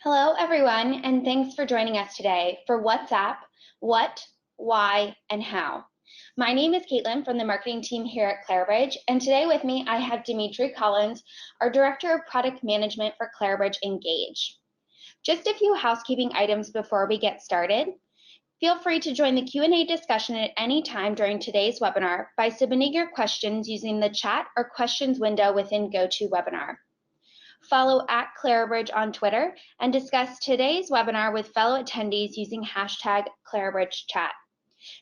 Hello, everyone, and thanks for joining us today for WhatsApp, What, Why, and How. My name is Caitlin from the marketing team here at Clarabridge, and today with me I have Dimitri Collins, our Director of Product Management for Clarabridge Engage. Just a few housekeeping items before we get started. Feel free to join the Q&A discussion at any time during today's webinar by submitting your questions using the chat or questions window within GoToWebinar. Follow at Clarabridge on Twitter and discuss today's webinar with fellow attendees using hashtag ClarabridgeChat.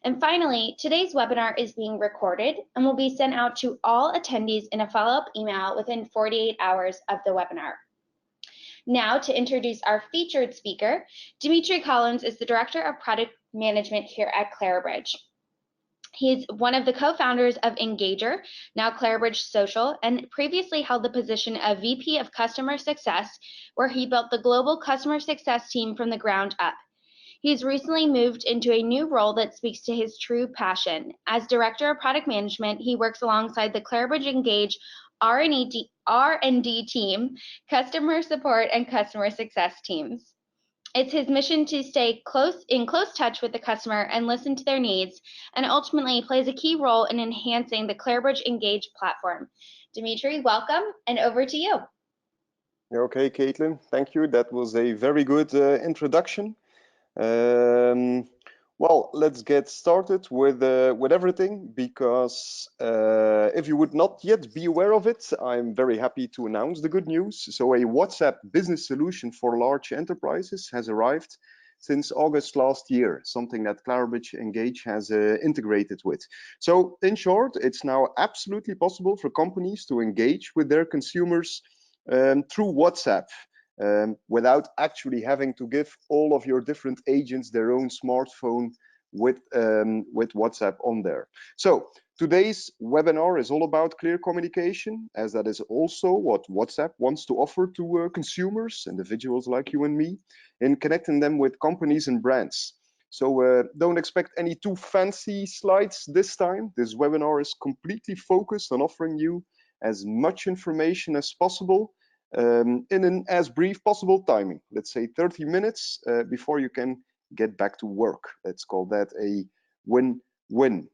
And finally, today's webinar is being recorded and will be sent out to all attendees in a follow-up email within 48 hours of the webinar. Now, to introduce our featured speaker, Dimitri Collins is the Director of Product Management here at Clarabridge. He's one of the co-founders of Engager, now Clarabridge Social, and previously held the position of VP of Customer Success, where he built the global customer success team from the ground up. He's recently moved into a new role that speaks to his true passion. As Director of Product Management, he works alongside the Clarabridge Engage R&D team, customer support, and customer success teams. It's his mission to stay in close touch with the customer and listen to their needs, and ultimately plays a key role in enhancing the Clarabridge Engage platform. Dimitri, welcome, and over to you. Okay, Caitlin, thank you. That was a very good introduction. Well, let's get started with everything, because if you would not yet be aware of it, I'm very happy to announce the good news. So a WhatsApp business solution for large enterprises has arrived since August last year, something that Clarabridge Engage has integrated with. So in short, it's now absolutely possible for companies to engage with their consumers through WhatsApp. Without actually having to give all of your different agents their own smartphone with WhatsApp on there. So today's webinar is all about clear communication, as that is also what WhatsApp wants to offer to consumers, individuals like you and me, in connecting them with companies and brands. So don't expect any too fancy slides this time. This webinar is completely focused on offering you as much information as possible in an as brief possible timing. Let's say 30 minutes before you can get back to work. Let's call that a win-win.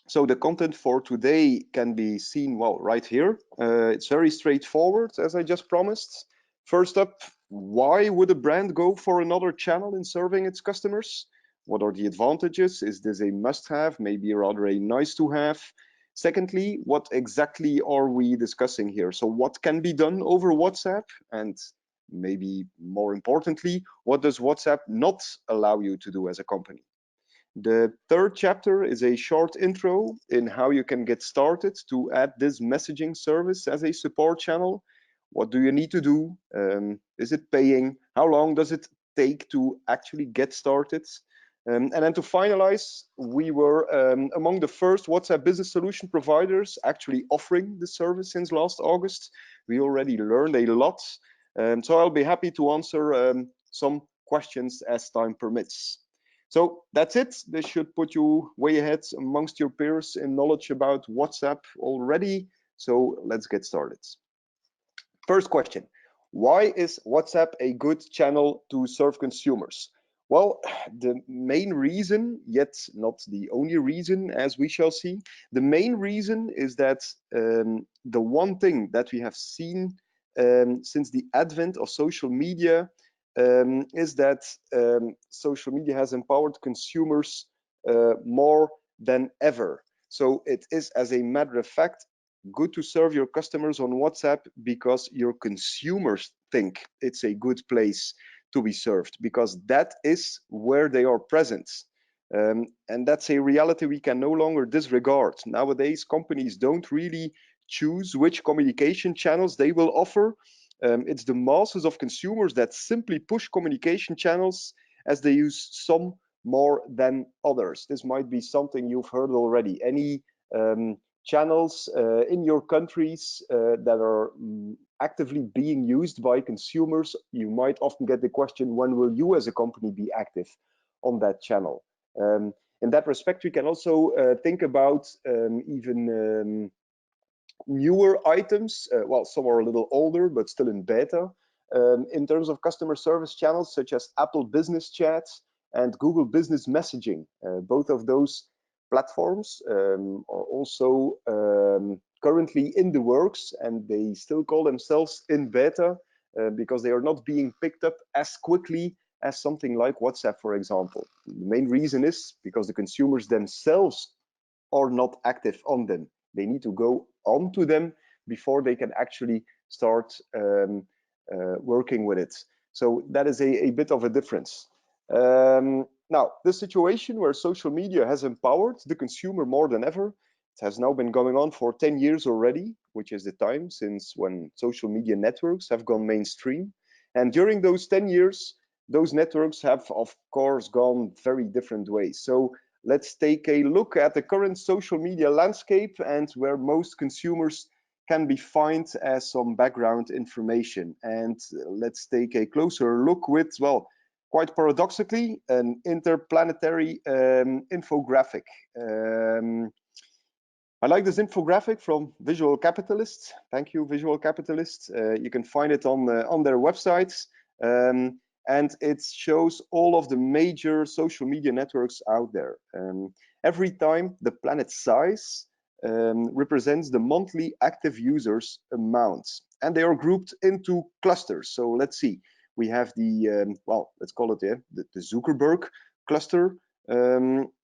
So the content for today can be seen, well, right here. It's very straightforward, as I just promised. First up, why would a brand go for another channel in serving its customers? What are the advantages? Is this a must-have, maybe rather a nice-to-have? Secondly, what exactly are we discussing here? So what can be done over WhatsApp? And maybe more importantly, what does WhatsApp not allow you to do as a company? The third chapter is a short intro in how you can get started to add this messaging service as a support channel. What do you need to do? Is it paying? How long does it take to actually get started? And then to finalize, we were among the first WhatsApp business solution providers actually offering the service since last August. We already learned a lot. So I'll be happy to answer some questions as time permits. So that's it. This should put you way ahead amongst your peers in knowledge about WhatsApp already. So let's get started. First question, why is WhatsApp a good channel to serve consumers? Well, the main reason, yet not the only reason, as we shall see, the main reason is that the one thing that we have seen since the advent of social media is that social media has empowered consumers more than ever. So it is, as a matter of fact, good to serve your customers on WhatsApp because your consumers think it's a good place to be served, because that is where they are present. And that's a reality we can no longer disregard. Nowadays, companies don't really choose which communication channels they will offer. It's the masses of consumers that simply push communication channels as they use some more than others. This might be something you've heard already. Any channels in your countries that are actively being used by consumers, you might often get the question, when will you as a company be active on that channel? In that respect, we can also think about even newer items. Well, some are a little older, but still in beta. in terms of customer service channels such as Apple Business Chat and Google Business Messaging. Both of those platforms are also currently in the works, and they still call themselves in beta because they are not being picked up as quickly as something like WhatsApp, for example. The main reason is because the consumers themselves are not active on them. They need to go onto them before they can actually start working with it. So that is a bit of a difference. Now, the situation where social media has empowered the consumer more than ever, it has now been going on for 10 years already, which is the time since when social media networks have gone mainstream. And during those 10 years, those networks have, of course, gone very different ways. So let's take a look at the current social media landscape and where most consumers can be found as some background information. And let's take a closer look with, well, quite paradoxically, an interplanetary infographic. I like this infographic from Visual Capitalist. Thank you, Visual Capitalist. You can find it on their websites. And it shows all of the major social media networks out there. Every time the planet size represents the monthly active users amount, and they are grouped into clusters. So let's see, we have the, well, let's call it the Zuckerberg cluster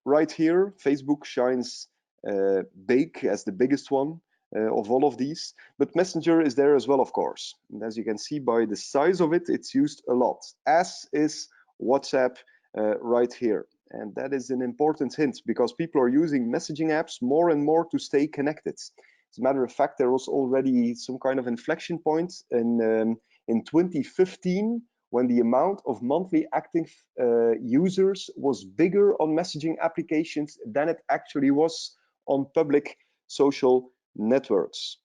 right here. Facebook shines big as the biggest one of all of these, but Messenger is there as well, of course. And as you can see by the size of it, it's used a lot, as is WhatsApp right here. And that is an important hint because people are using messaging apps more and more to stay connected. As a matter of fact, there was already some kind of inflection point in 2015 when the amount of monthly active users was bigger on messaging applications than it actually was on public social networks.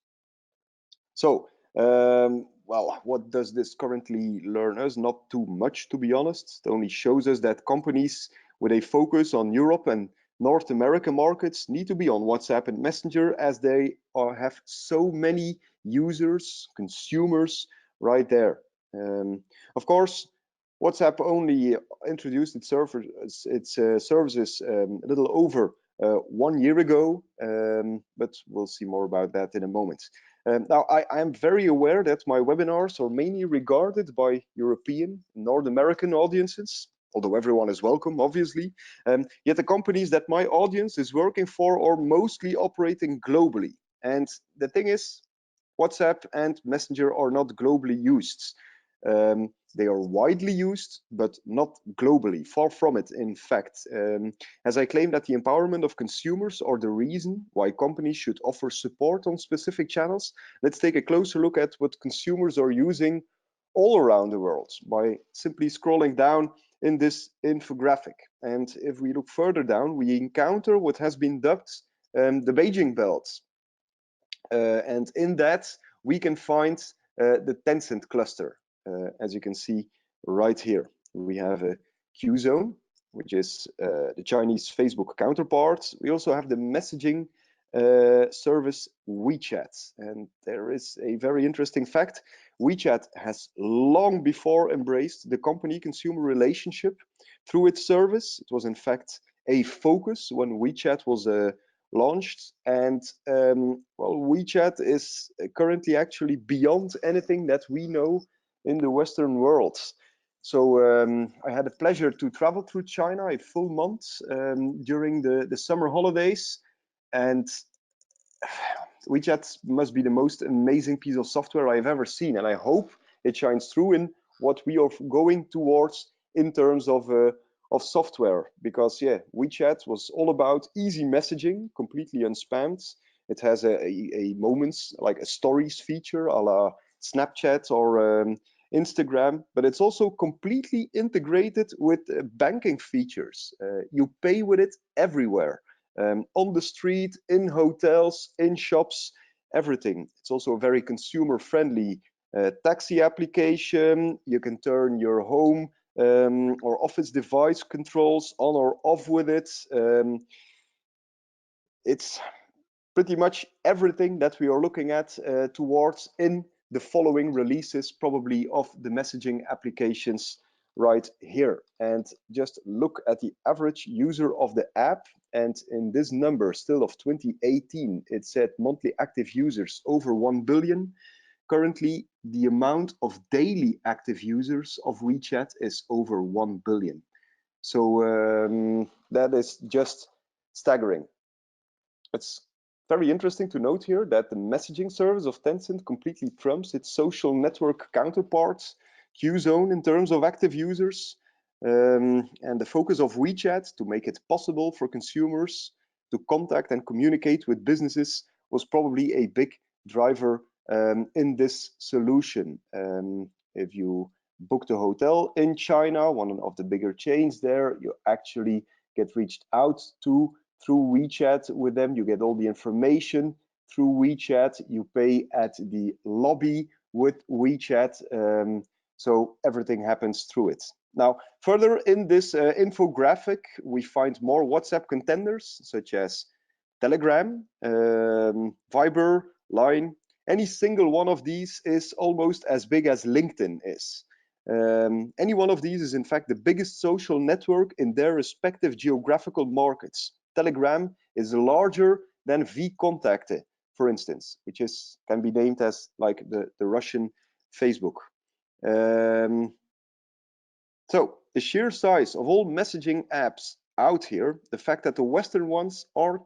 So, well, what does this currently learn us? Not too much, to be honest. It only shows us that companies with a focus on Europe and North American markets need to be on WhatsApp and Messenger, as they have so many users, consumers right there. Of course, WhatsApp only introduced its services a little over 1 year ago, but we'll see more about that in a moment. Now, I am very aware that my webinars are mainly regarded by European, North American audiences, although everyone is welcome, obviously. Yet the companies that my audience is working for are mostly operating globally. And the thing is, WhatsApp and Messenger are not globally used. They are widely used, but not globally, far from it, in fact. As I claim that the empowerment of consumers are the reason why companies should offer support on specific channels, let's take a closer look at what consumers are using all around the world by simply scrolling down in this infographic. And if we look further down, we encounter what has been dubbed the Beijing Belt. And in that, we can find the Tencent cluster. As you can see right here, we have a Q zone, which is the Chinese Facebook counterpart. We also have the messaging service WeChat. And there is a very interesting fact. WeChat has long before embraced the company-consumer relationship through its service. It was in fact a focus when WeChat was launched, and well, WeChat is currently actually beyond anything that we know in the Western world. So I had the pleasure to travel through China a full month during the summer holidays, and WeChat must be the most amazing piece of software I've ever seen, and I hope it shines through in what we are going towards in terms of software. Because yeah, WeChat was all about easy messaging, completely unspammed. It has a moments, like a stories feature a la Snapchat or Instagram, but it's also completely integrated with banking features. You pay with it everywhere. On the street, in hotels, in shops, everything. It's also a very consumer-friendly taxi application. You can turn your home or office device controls on or off with it. It's pretty much everything that we are looking at towards in the following releases probably of the messaging applications right here. And just look at the average user of the app. And in this number still of 2018, it said monthly active users over 1 billion. Currently, the amount of daily active users of WeChat is over 1 billion. So that is just staggering. It's very interesting to note here that the messaging service of Tencent completely trumps its social network counterparts, Qzone, in terms of active users. And the focus of WeChat to make it possible for consumers to contact and communicate with businesses was probably a big driver in this solution. If you booked a hotel in China, one of the bigger chains there, you actually get reached out to through WeChat with them. You get all the information through WeChat. You pay at the lobby with WeChat. So everything happens through it. Now, further in this infographic, we find more WhatsApp contenders such as Telegram, Viber, Line. Any single one of these is almost as big as LinkedIn is. Any one of these is in fact the biggest social network in their respective geographical markets. Telegram is larger than vKontakte, for instance, which can be named as like the Russian Facebook. So the sheer size of all messaging apps out here, the fact that the Western ones are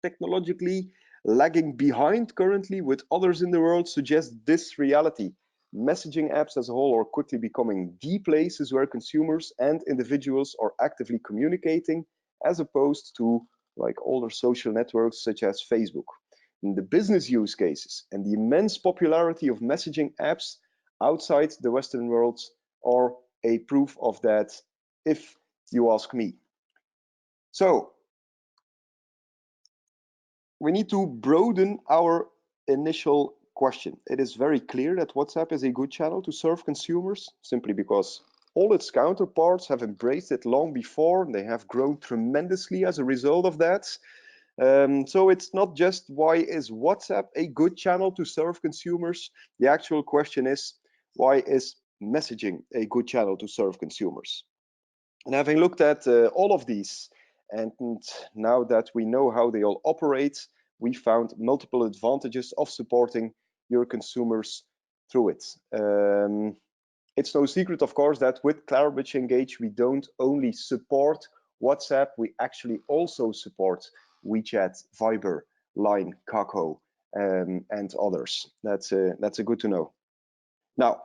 technologically lagging behind currently with others in the world suggests this reality. Messaging apps as a whole are quickly becoming the places where consumers and individuals are actively communicating, as opposed to like older social networks such as Facebook. And the business use cases and the immense popularity of messaging apps outside the Western world are a proof of that, if you ask me. So we need to broaden our initial question. It is very clear that WhatsApp is a good channel to serve consumers, simply because all its counterparts have embraced it long before. They have grown tremendously as a result of that. So it's not just why is WhatsApp a good channel to serve consumers? The actual question is, why is messaging a good channel to serve consumers? And having looked at all of these, and now that we know how they all operate, we found multiple advantages of supporting your consumers through it. It's no secret, of course, that with Clarabridge Engage, we don't only support WhatsApp, we actually also support WeChat, Viber, Line, Kakao, and others. That's good to know. Now,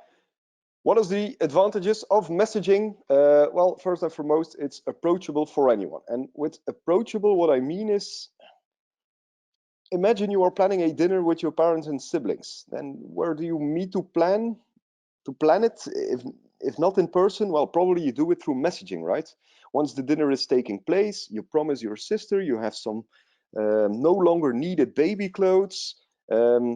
what is the advantages of messaging? Well, first and foremost, it's approachable for anyone. And with approachable, what I mean is, imagine you are planning a dinner with your parents and siblings. Then where do you meet to plan it? If not in person, well, probably you do it through messaging, right? Once the dinner is taking place, you promise your sister you have some no longer needed baby clothes,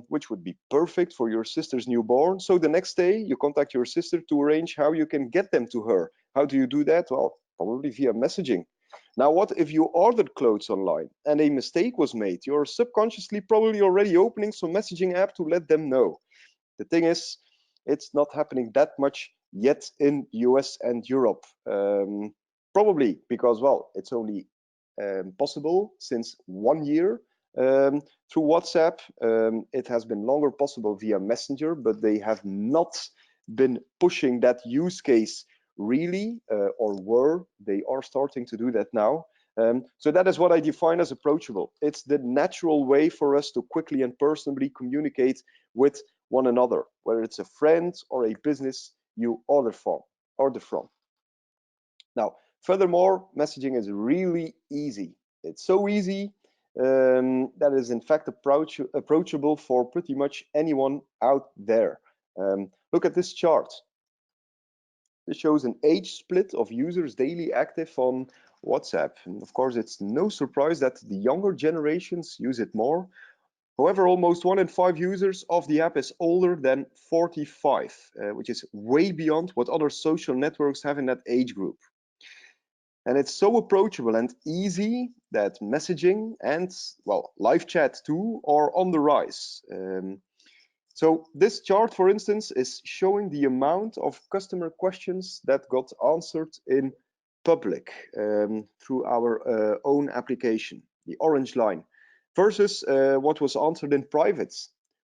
which would be perfect for your sister's newborn. So the next day you contact your sister to arrange how you can get them to her. How do you do that? Well, probably via messaging. Now, what if you ordered clothes online and a mistake was made? You're subconsciously probably already opening some messaging app to let them know. The thing is, it's not happening that much yet in US and Europe. Probably because, well, it's only possible since 1 year through WhatsApp. It has been longer possible via Messenger, but they have not been pushing that use case really, they are starting to do that now. So that is what I define as approachable. It's the natural way for us to quickly and personally communicate with one another, whether it's a friend or a business you order from. Now, furthermore, messaging is really easy. It's so easy that is in fact approachable for pretty much anyone out there. Look at this chart. This shows an age split of users daily active on WhatsApp. And of course, it's no surprise that the younger generations use it more. However, almost 1 in 5 users of the app is older than 45, which is way beyond what other social networks have in that age group. And it's so approachable and easy that messaging and, well, live chat too are on the rise. So this chart, for instance, is showing the amount of customer questions that got answered in public through our own application, the orange line, versus what was answered in private,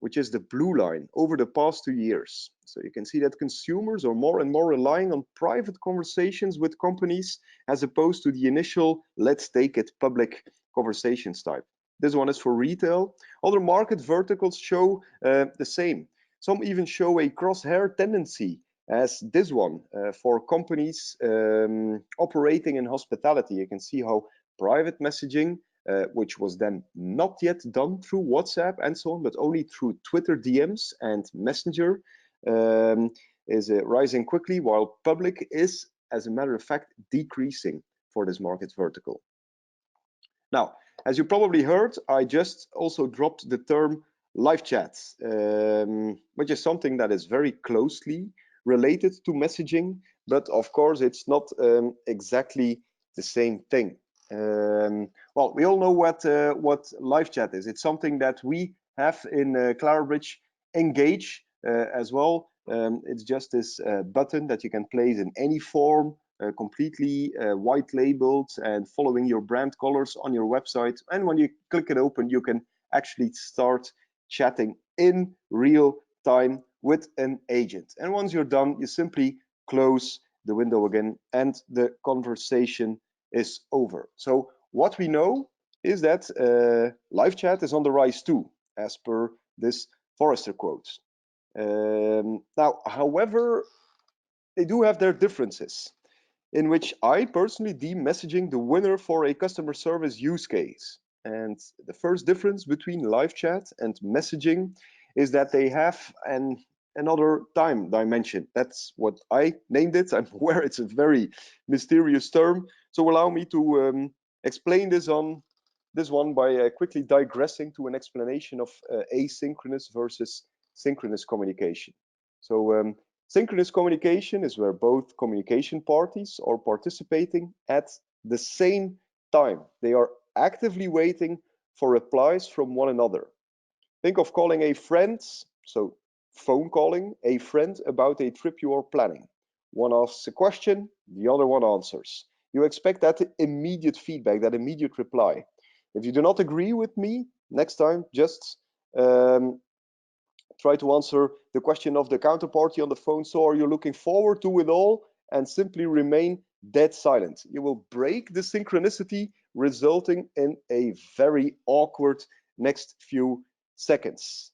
which is the blue line, over the past 2 years. So you can see that consumers are more and more relying on private conversations with companies as opposed to the initial let's take it public conversations type. This one is for retail. Other market verticals show the same. Some even show a crosshair tendency, as this one for companies operating in hospitality. You can see how private messaging, which was then not yet done through WhatsApp and so on, but only through Twitter DMs and Messenger, is rising quickly, while public is, as a matter of fact, decreasing for this market vertical. Now, as you probably heard, I just also dropped the term live chat, which is something that is very closely related to messaging, but of course it's not exactly the same thing. Well, we all know what live chat is. It's something that we have in Clarabridge Engage as well. It's just this button that you can place in any form, completely white labeled and following your brand colors on your website. And when you click it open, you can actually start chatting in real time with an agent. And once you're done, you simply close the window again and the conversation is over. So what we know is that live chat is on the rise too, as per this Forrester quote. Now, however, they do have their differences, in which I personally deem messaging the winner for a customer service use case. And the first difference between live chat and messaging is that they have another time dimension. That's what I named it. I'm aware it's a very mysterious term. So allow me to explain this on this one by quickly digressing to an explanation of asynchronous versus synchronous communication. So synchronous communication is where both communication parties are participating at the same time. They are actively waiting for replies from one another. Think of calling a friend, so phone calling a friend about a trip you are planning. One asks a question, the other one answers. You expect that immediate feedback, that immediate reply. If you do not agree with me, next time just try to answer the question of the counterparty on the phone. So are you looking forward to it all? And simply remain dead silent. You will break the synchronicity, resulting in a very awkward next few seconds.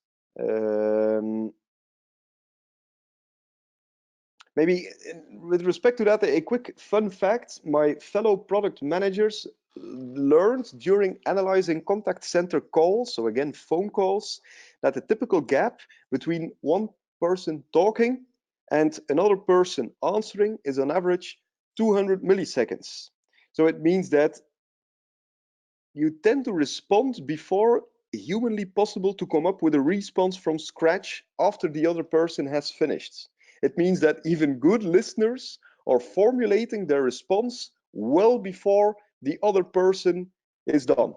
Maybe with respect to that, a quick fun fact. My fellow product managers learned during analyzing contact center calls, so again, phone calls, that the typical gap between one person talking and another person answering is on average 200 milliseconds. So it means that you tend to respond before humanly possible to come up with a response from scratch after the other person has finished. It means that even good listeners are formulating their response well before the other person is done.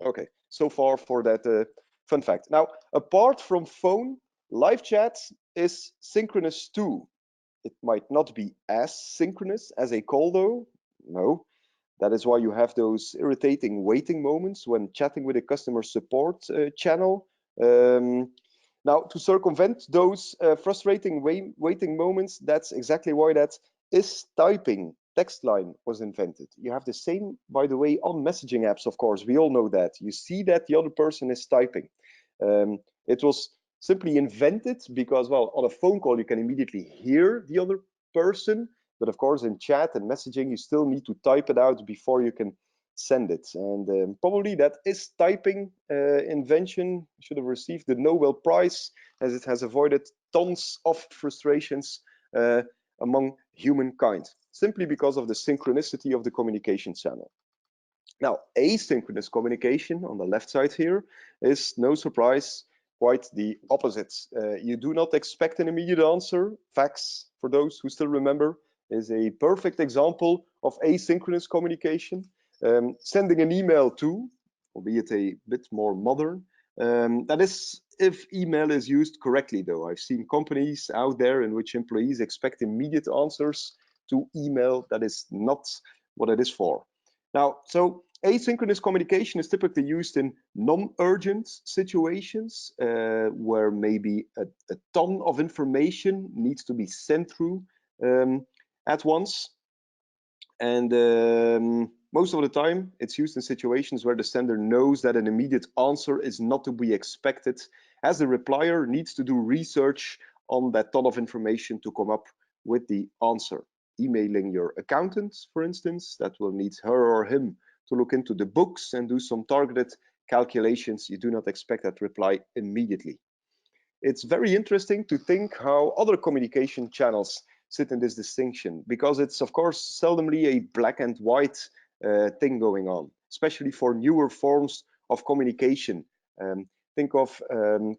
Okay, so far for that fun fact. Now, apart from phone, live chat is synchronous too. It might not be as synchronous as a call though. No, that is why you have those irritating waiting moments when chatting with a customer support channel. Now, to circumvent those frustrating waiting moments, that's exactly why that is typing text line was invented. You have the same, by the way, on messaging apps, of course. We all know that. You see that the other person is typing. It was simply invented because, well, on a phone call, you can immediately hear the other person. But of course, in chat and messaging, you still need to type it out before you can send it. And probably that is typing invention should have received the Nobel Prize, as it has avoided tons of frustrations among humankind, simply because of the synchronicity of the communication channel. Now, asynchronous communication on the left side here is, no surprise, quite the opposite. You do not expect an immediate answer. Fax, for those who still remember, is a perfect example of asynchronous communication. Sending an email to, albeit a bit more modern, That is if email is used correctly, though. I've seen companies out there in which employees expect immediate answers to email. That is not what it is for. Now, so asynchronous communication is typically used in non-urgent situations where maybe a ton of information needs to be sent through at once. And most of the time, it's used in situations where the sender knows that an immediate answer is not to be expected, as the replier needs to do research on that ton of information to come up with the answer. Emailing your accountant, for instance, that will need her or him to look into the books and do some targeted calculations. You do not expect that reply immediately. It's very interesting to think how other communication channels sit in this distinction, because it's of course seldomly a black and white thing going on, especially for newer forms of communication. Think of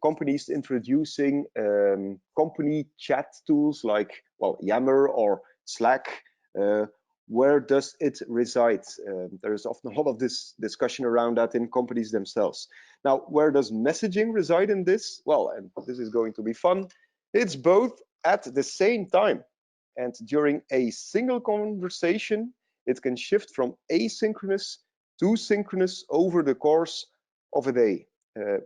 companies introducing company chat tools like, well, Yammer or Slack. Where does it reside? There is often a lot of this discussion around that in companies themselves. Now, where does messaging reside in this? Well, and this is going to be fun. It's both at the same time. And during a single conversation, it can shift from asynchronous to synchronous over the course of a day.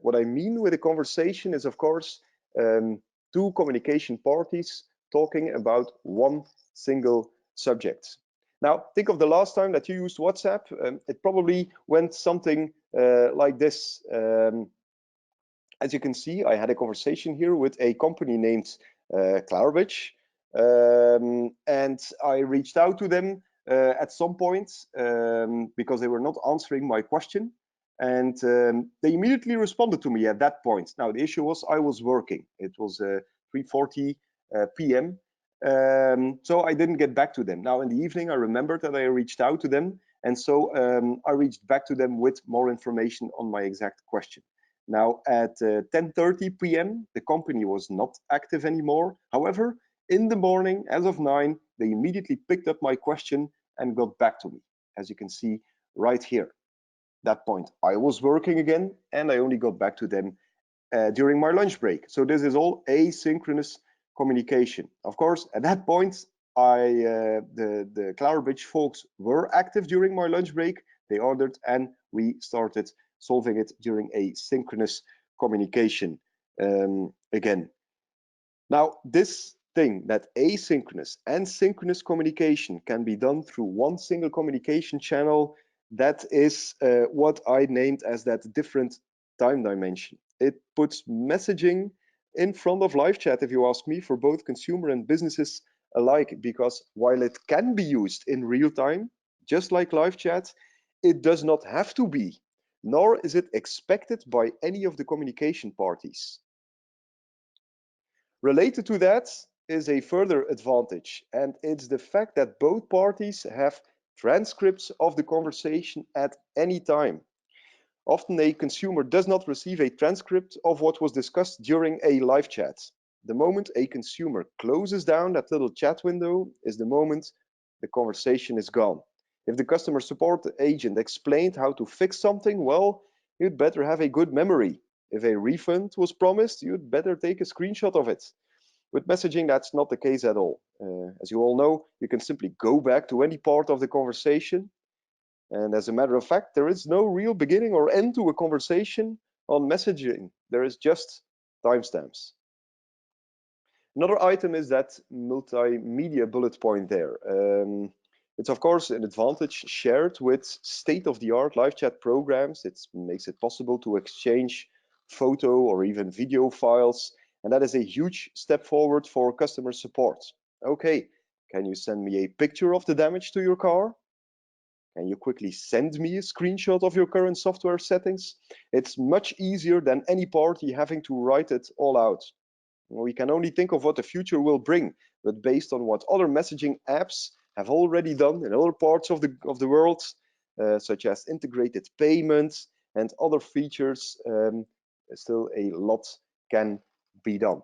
What I mean with a conversation is, of course, two communication parties talking about one single subject. Now, think of the last time that you used WhatsApp. It probably went something like this. As you can see, I had a conversation here with a company named Clarabridge, and I reached out to them at some point because they were not answering my question, and they immediately responded to me at that point. Now, the issue was I was working. It was 3:40 p.m. So I didn't get back to them. Now, in the evening, I remembered that I reached out to them, and so I reached back to them with more information on my exact question. Now, at 10:30 p.m., the company was not active anymore. However, in the morning, as of 9, they immediately picked up my question and got back to me, as you can see right here. That point, I was working again, and I only got back to them during my lunch break. So this is all asynchronous communication. Of course, at that point, the Clarabridge folks were active during my lunch break. They ordered, and we started solving it during a synchronous communication again. Now, this thing that asynchronous and synchronous communication can be done through one single communication channel, that is what I named as that different time dimension. It puts messaging in front of live chat, if you ask me, for both consumer and businesses alike, because while it can be used in real time, just like live chat, it does not have to be, nor is it expected by any of the communication parties. Related to that is a further advantage, and it's the fact that both parties have transcripts of the conversation at any time. Often a consumer does not receive a transcript of what was discussed during a live chat. The moment a consumer closes down that little chat window is the moment the conversation is gone. If the customer support agent explained how to fix something, well, you'd better have a good memory. If a refund was promised, you'd better take a screenshot of it. With messaging, that's not the case at all. As you all know, you can simply go back to any part of the conversation. And as a matter of fact, there is no real beginning or end to a conversation on messaging. There is just timestamps. Another item is that multimedia bullet point there. It's of course an advantage shared with state-of-the-art live chat programs. It makes it possible to exchange photo or even video files, and that is a huge step forward for customer support. Okay, can you send me a picture of the damage to your car? Can you quickly send me a screenshot of your current software settings? It's much easier than any party having to write it all out. We can only think of what the future will bring, but based on what other messaging apps have already done in other parts of the world, such as integrated payments and other features, still a lot can be done.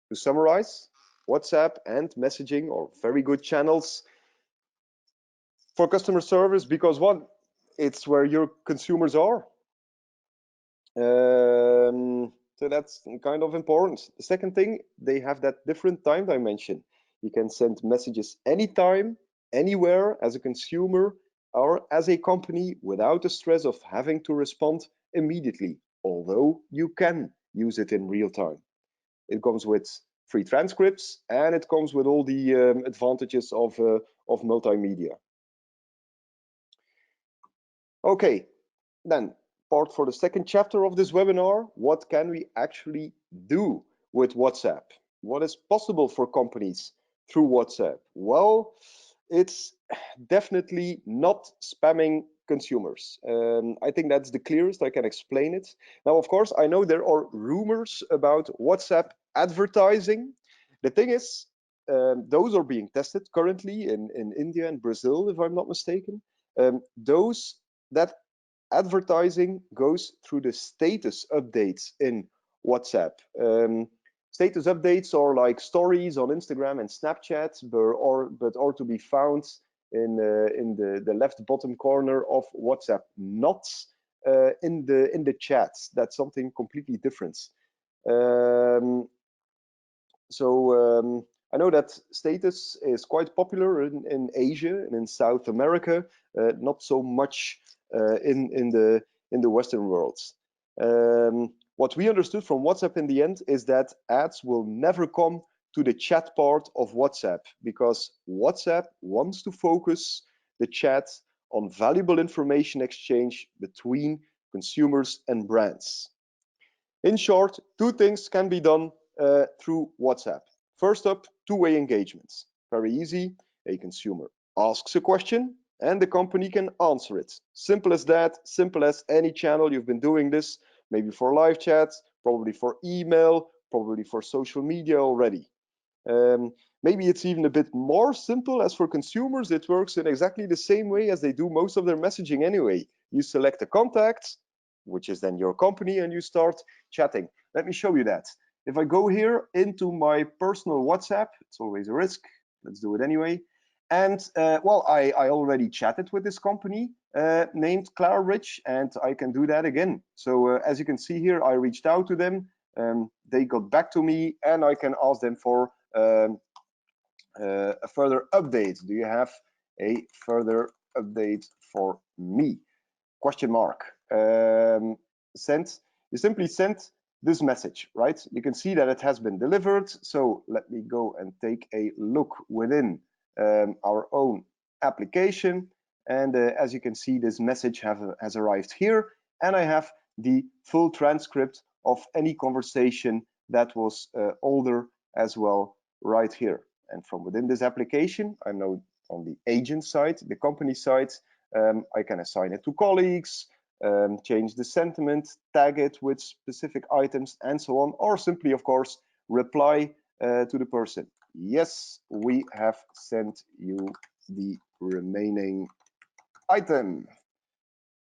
To summarize, WhatsApp and messaging are very good channels for customer service because one, it's where your consumers are. So that's kind of important. The second thing, they have that different time dimension. You can send messages anytime, anywhere as a consumer or as a company without the stress of having to respond immediately, although you can use it in real time. It comes with free transcripts and it comes with all the advantages of multimedia. Okay, then, part for the second chapter of this webinar, what can we actually do with WhatsApp? What is possible for companies through WhatsApp? Well, it's definitely not spamming consumers. I think that's the clearest I can explain it. Now, of course, I know there are rumors about WhatsApp advertising. The thing is, those are being tested currently in India and Brazil, if I'm not mistaken. Those that advertising goes through the status updates in WhatsApp. Status updates are like stories on Instagram and Snapchat, but are to be found in the left bottom corner of WhatsApp, not in the chats. That's something completely different. Um, so I know that status is quite popular in Asia and in South America, not so much in the Western world. What we understood from WhatsApp in the end is that ads will never come to the chat part of WhatsApp because WhatsApp wants to focus the chat on valuable information exchange between consumers and brands. In short, two things can be done through WhatsApp. First up, two-way engagements. Very easy. A consumer asks a question and the company can answer it. Simple as that, simple as any channel. You've been doing this, maybe for live chats, probably for email, probably for social media already. Maybe it's even a bit more simple as for consumers. It works in exactly the same way as they do most of their messaging anyway. You select a contact, which is then your company, and you start chatting. Let me show you that. If I go here into my personal WhatsApp, it's always a risk. Let's do it anyway. And well, I already chatted with this company named Clarabridge, and I can do that again. So as you can see here, I reached out to them. They got back to me, and I can ask them for a further update. Do you have a further update for me? Question mark. Send. You simply send this message, right? You can see that it has been delivered. So let me go and take a look within our own application. And as you can see, this message has arrived here. And I have the full transcript of any conversation that was older as well right here. And from within this application, I'm now on the agent side, the company side. I can assign it to colleagues, change the sentiment, tag it with specific items, and so on, or simply, of course, reply to the person. Yes, we have sent you the remaining item.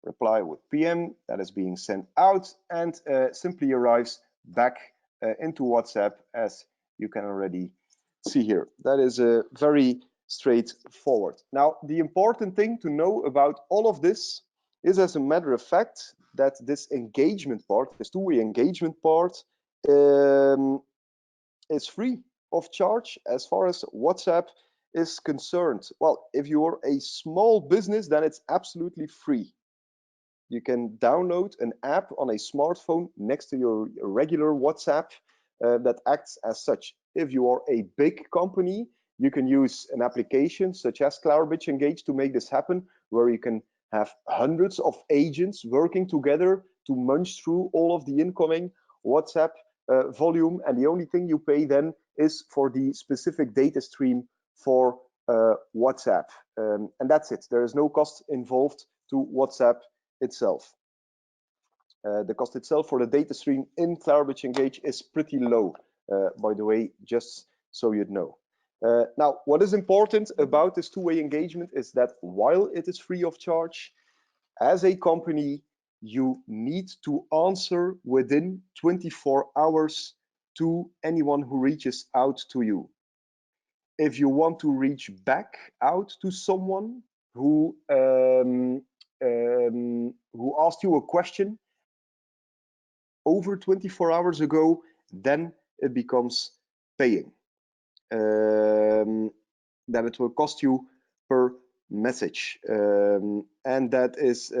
Reply with PM, that is being sent out and simply arrives back into WhatsApp, as you can already see here. That is very straightforward. Now, the important thing to know about all of this is, as a matter of fact, that this engagement part, this two-way engagement part, is free of charge as far as WhatsApp is concerned. Well, if you're a small business, then it's absolutely free. You can download an app on a smartphone next to your regular WhatsApp that acts as such. If you are a big company, you can use an application such as Clarabridge Engage to make this happen, where you can have hundreds of agents working together to munch through all of the incoming WhatsApp volume. And the only thing you pay then is for the specific data stream for WhatsApp. And that's it. There is no cost involved to WhatsApp itself. The cost itself for the data stream in Clarabridge Engage is pretty low, by the way, just so you'd know. Now, what is important about this two-way engagement is that while it is free of charge, as a company, you need to answer within 24 hours to anyone who reaches out to you. If you want to reach back out to someone who asked you a question over 24 hours ago, then it becomes paying. That it will cost you per message. And that is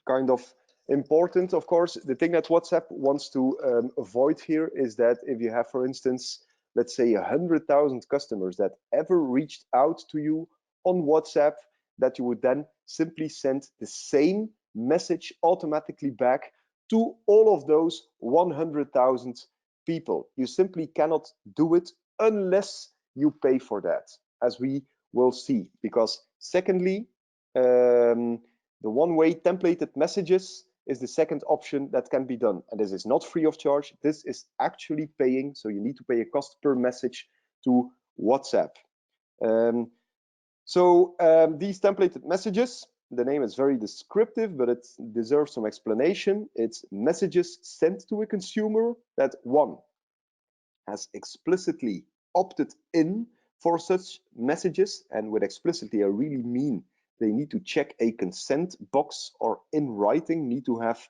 kind of important, of course. The thing that WhatsApp wants to avoid here is that if you have, for instance, let's say 100,000 customers that ever reached out to you on WhatsApp, that you would then simply send the same message automatically back to all of those 100,000 people. You simply cannot do it unless you pay for that, as we will see. Because secondly, the one-way templated messages is the second option that can be done. And this is not free of charge. This is actually paying. So you need to pay a cost per message to WhatsApp. These templated messages, the name is very descriptive, but it deserves some explanation. It's messages sent to a consumer that one has explicitly opted in for such messages. And with explicitly, I really mean they need to check a consent box, or in writing need to have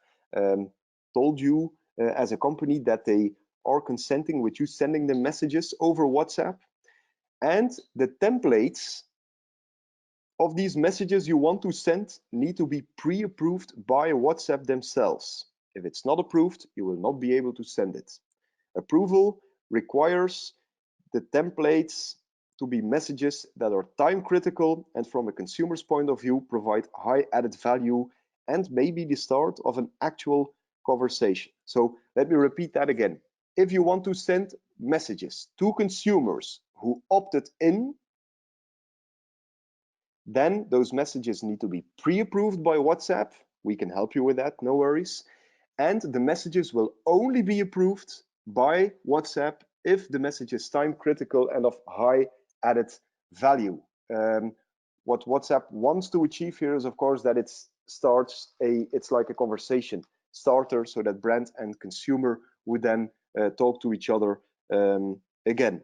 told you as a company that they are consenting with you sending them messages over WhatsApp. And the templates of these messages you want to send need to be pre-approved by WhatsApp themselves. If it's not approved, you will not be able to send it. Approval requires the templates to be messages that are time critical and from a consumer's point of view provide high added value and maybe the start of an actual conversation. So let me repeat that again. If you want to send messages to consumers who opted in, then those messages need to be pre-approved by WhatsApp. We can help you with that, no worries. And the messages will only be approved by WhatsApp if the message is time critical and of high added value. What WhatsApp wants to achieve here is, of course, that it's like a conversation starter, so that brand and consumer would then talk to each other again.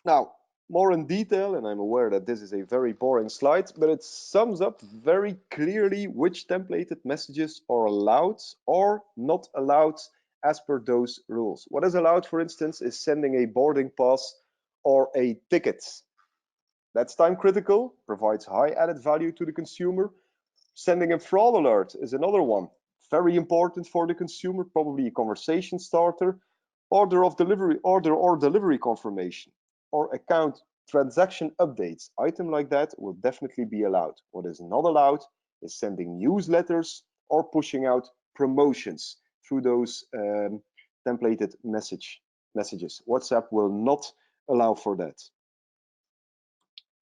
Now, more in detail, and I'm aware that this is a very boring slide, but it sums up very clearly which templated messages are allowed or not allowed as per those rules. What is allowed, for instance, is sending a boarding pass or a ticket. That's time critical, provides high added value to the consumer. Sending a fraud alert is another one. Very important for the consumer, probably a conversation starter. Order or delivery confirmation, or account transaction updates, item like that will definitely be allowed. What is not allowed is sending newsletters or pushing out promotions through those templated messages. WhatsApp will not allow for that.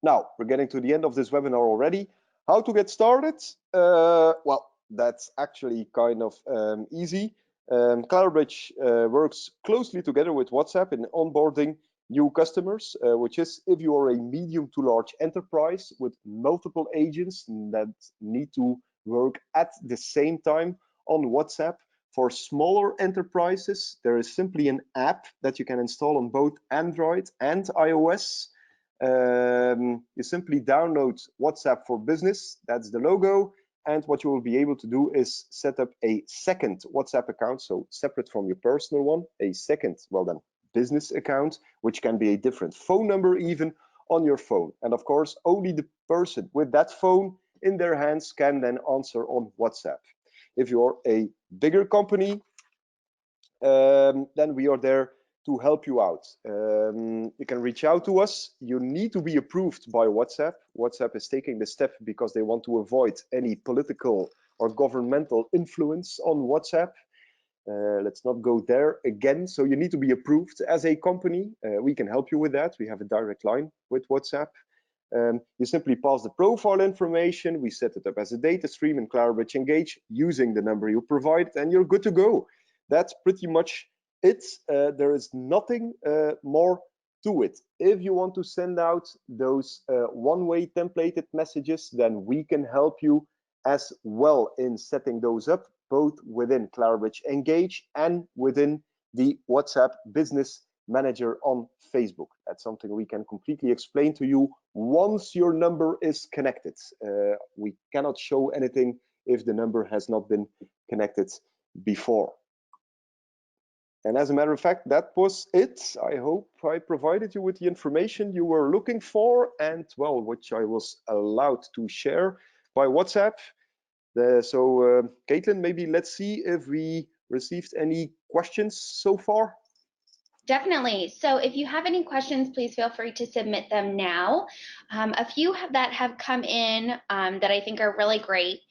Now, we're getting to the end of this webinar already. How to get started? Well, that's actually kind of easy. Clarabridge works closely together with WhatsApp in onboarding new customers, which is if you are a medium to large enterprise with multiple agents that need to work at the same time on WhatsApp. For smaller enterprises, there is simply an app that you can install on both Android and iOS. You simply download WhatsApp for Business, that's the logo, and what you will be able to do is set up a second WhatsApp account, so separate from your personal one, a second, well then, business account, which can be a different phone number even on your phone. And of course, only the person with that phone in their hands can then answer on WhatsApp. If you're a bigger company, then we are there to help you out. You can reach out to us. You need to be approved by WhatsApp. WhatsApp is taking this step because they want to avoid any political or governmental influence on WhatsApp. Let's not go there again. So you need to be approved as a company. We can help you with that. We have a direct line with WhatsApp. You simply pass the profile information. We set it up as a data stream in Clarabridge Engage using the number you provided, and you're good to go. That's pretty much it. There is nothing more to it. If you want to send out those one-way templated messages, then we can help you as well in setting those up, both within Clarabridge Engage and within the WhatsApp Business Manager on Facebook. That's something we can completely explain to you once your number is connected. We cannot show anything if the number has not been connected before. And as a matter of fact, that was it. I hope I provided you with the information you were looking for, and well, which I was allowed to share by WhatsApp. Caitlin, maybe let's see if we received any questions so far. Definitely. So if you have any questions, please feel free to submit them now. A few that have come in that I think are really great.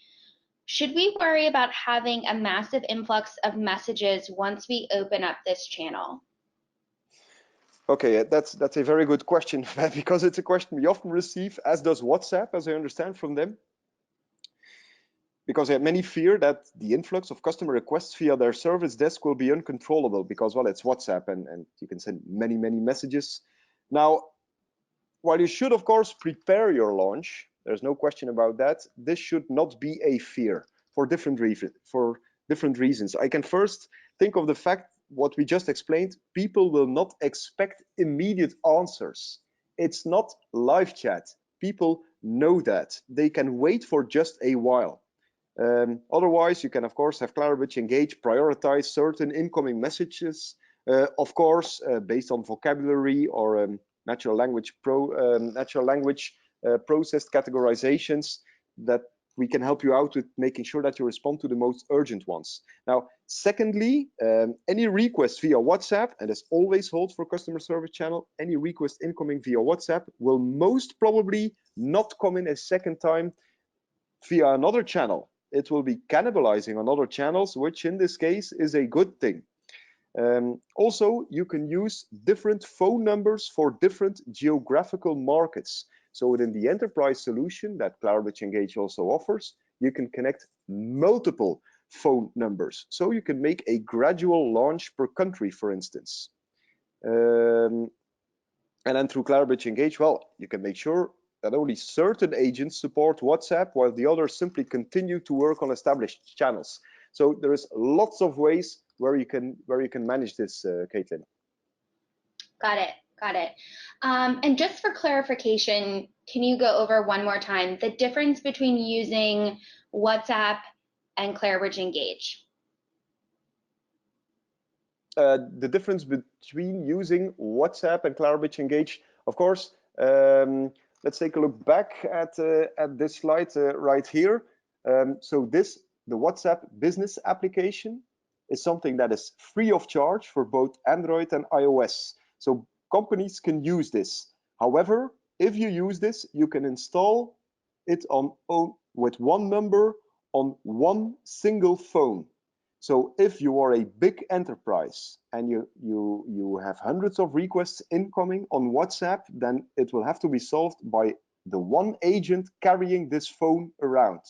Should we worry about having a massive influx of messages once we open up this channel? Okay, that's a very good question because it's a question we often receive, as does WhatsApp, as I understand from them. Because many fear that the influx of customer requests via their service desk will be uncontrollable because, well, it's WhatsApp and you can send many messages. Now, while you should, of course, prepare your launch, there's no question about that, this should not be a fear for different reasons. I can first think of the fact what we just explained. People will not expect immediate answers. It's not live chat. People know that. They can wait for just a while. Otherwise, you can, of course, have Clarabridge Engage prioritize certain incoming messages, of course, based on vocabulary or natural language processed categorizations that we can help you out with making sure that you respond to the most urgent ones. Now, secondly, any request via WhatsApp, and this always holds for customer service channel, any request incoming via WhatsApp will most probably not come in a second time via another channel. It will be cannibalizing on other channels, which in this case is a good thing. Also, you can use different phone numbers for different geographical markets. So within the enterprise solution that Clarabridge Engage also offers, you can connect multiple phone numbers. So you can make a gradual launch per country, for instance. And then through Clarabridge Engage, well, you can make sure that only certain agents support WhatsApp while the others simply continue to work on established channels. So there is lots of ways where you can manage this, Caitlin. Got it. And just for clarification, can you go over one more time the difference between using WhatsApp and Clarabridge Engage? The difference between using WhatsApp and Clarabridge Engage, of course, let's take a look back at this slide right here. So the WhatsApp business application is something that is free of charge for both Android and iOS. So companies can use this. However, if you use this, you can install it with one number on one single phone. So if you are a big enterprise and you have hundreds of requests incoming on WhatsApp, then it will have to be solved by the one agent carrying this phone around.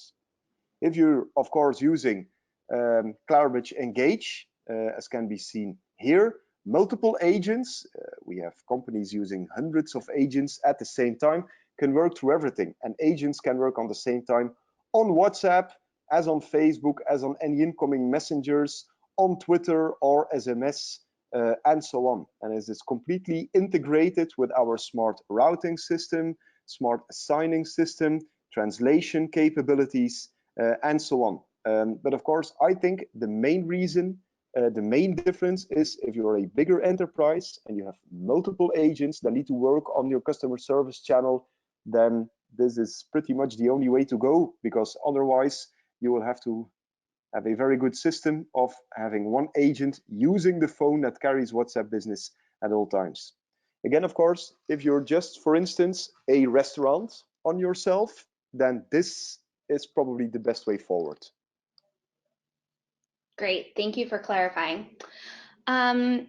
If you're, of course, using Clarabridge Engage, as can be seen here, multiple agents, we have companies using hundreds of agents at the same time, can work through everything. And agents can work on the same time on WhatsApp, as on Facebook, as on any incoming messengers, on Twitter or SMS, and so on. And it is completely integrated with our smart routing system, smart assigning system, translation capabilities, and so on. But of course, I think the main reason, the main difference is if you're a bigger enterprise and you have multiple agents that need to work on your customer service channel, then this is pretty much the only way to go, because otherwise you will have to have a very good system of having one agent using the phone that carries WhatsApp business at all times. Again, of course, if you're just, for instance, a restaurant on yourself, then this is probably the best way forward. Great, thank you for clarifying.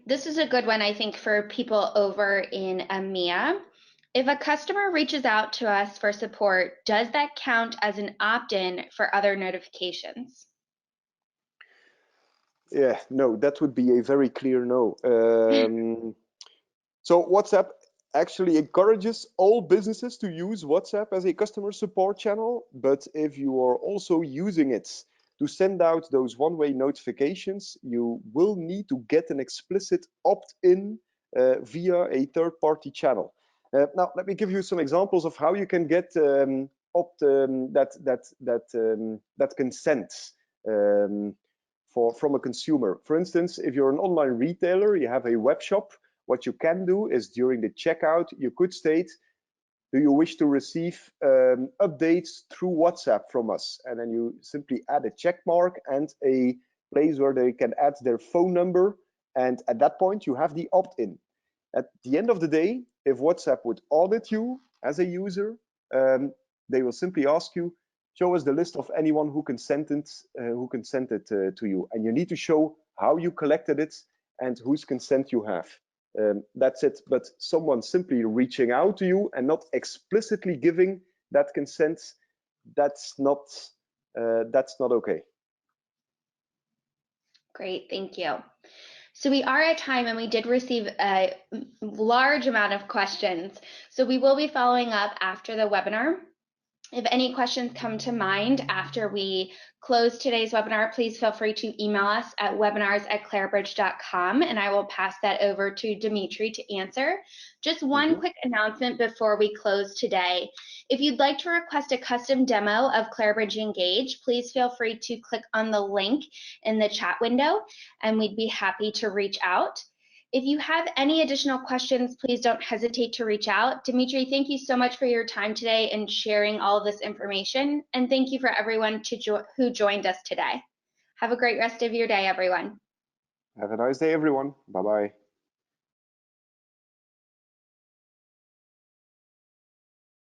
This is a good one, I think, for people over in EMEA. If a customer reaches out to us for support, does that count as an opt-in for other notifications? Yeah, no, that would be a very clear no. So WhatsApp actually encourages all businesses to use WhatsApp as a customer support channel, but if you are also using it to send out those one-way notifications, you will need to get an explicit opt-in via a third-party channel. Now, let me give you some examples of how you can get that consents from a consumer. For instance, if you're an online retailer, you have a web shop, what you can do is during the checkout, you could state, do you wish to receive updates through WhatsApp from us? And then you simply add a check mark and a place where they can add their phone number. And at that point, you have the opt-in. At the end of the day, if WhatsApp would audit you as a user, they will simply ask you, show us the list of anyone who consented to you. And you need to show how you collected it and whose consent you have. That's it. But someone simply reaching out to you and not explicitly giving that consent, that's not okay. Great, thank you. So we are at time, and we did receive a large amount of questions. So we will be following up after the webinar. If any questions come to mind after we close today's webinar, please feel free to email us at webinars@clarebridge.com, and I will pass that over to Dimitri to answer. Just one quick announcement before we close today. If you'd like to request a custom demo of Clarebridge Engage, please feel free to click on the link in the chat window, and we'd be happy to reach out. If you have any additional questions, please don't hesitate to reach out. Dimitri, thank you so much for your time today and sharing all of this information. And thank you for everyone who joined us today. Have a great rest of your day, everyone. Have a nice day, everyone. Bye-bye.